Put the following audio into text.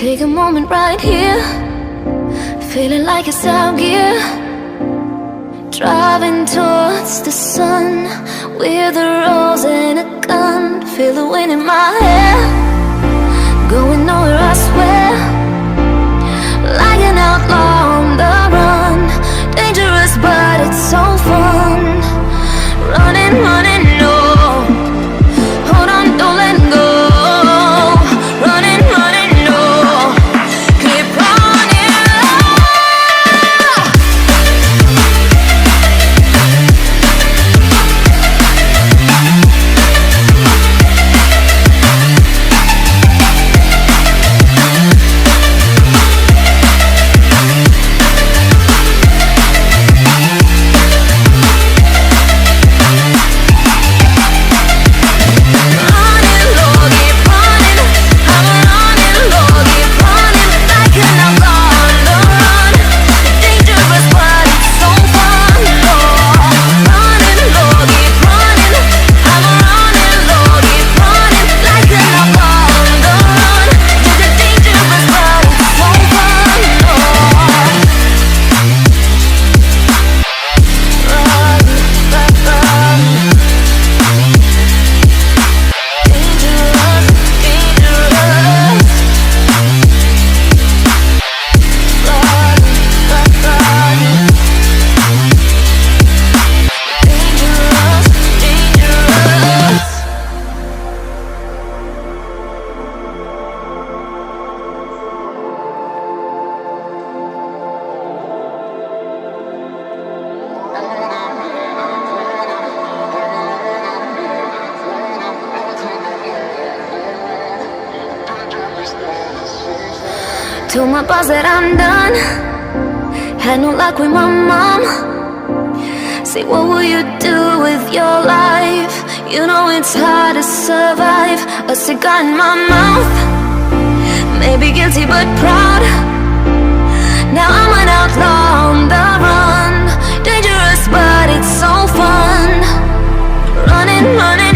Take a moment right here, feeling like it's out gear. Driving towards the sun with a rose and a gun. Feel the wind in my hair, going nowhere I swear. Like an outlaw on the run, dangerous but it's so fun. Running, running, no, hold on, don't let go. Running, running, no, keep running. Told my boss that I'm done. Had no luck with my mom. Say, what will you do with your life? You know it's hard to survive. A cigar in my mouth, maybe guilty but proud. Now I'm an outlaw on the run. Dangerous but it's so fun. Running, running.